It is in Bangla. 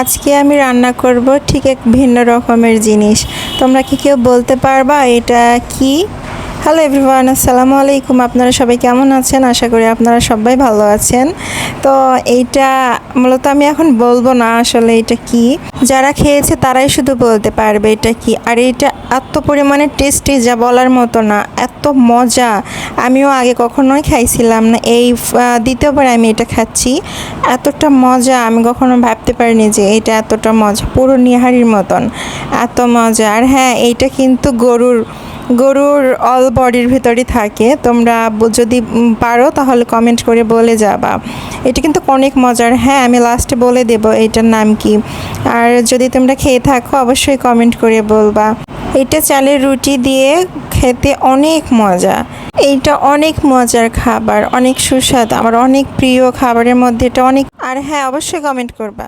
আজকে আমি রান্না করব ঠিক এক ভিন্ন রকমের জিনিস। তোমরা কি কেউ বলতে পারবা এটা কি? হ্যালো এভরিওয়ান, আসসালামু আলাইকুম। আপনারা সবাই কেমন আছেন? আশা করি আপনারা সবাই ভালো আছেন। তো এইটা মূলত আমি এখন বলবো না আসলে এটা কি। যারা খেয়েছে তারাই শুধু বলতে পারবে এটা কি। আর এটা এত পরিমাণে টেস্টি যা বলার মতো না, এত মজা। আমিও আগে কখনোই খাইছিলাম না, এই দ্বিতীয়বার আমি এটা খাচ্ছি। এতটা মজা আমি কখনো ভাবতে পারিনি যে এটা এতটা মজা, পুরো নিহারির মতন এত মজা। আর হ্যাঁ, এইটা কিন্তু গরুর অল বডির ভিতরই থাকে। তোমরা যদি পারো তাহলে কমেন্ট করে বলে যাবা। এটা কিন্তু অনেক মজার। হ্যাঁ, আমি লাস্টে বলে দেব এটার নাম কি। আর যদি তোমরা খেয়ে থাকো অবশ্যই কমেন্ট করে বলবা। এটা চালের রুটি দিয়ে খেতে অনেক মজা। এইটা অনেক মজার খাবার, অনেক সুস্বাদু, আমার অনেক প্রিয় খাবারের মধ্যে এটা অনেক। আর হ্যাঁ, অবশ্যই কমেন্ট করবা।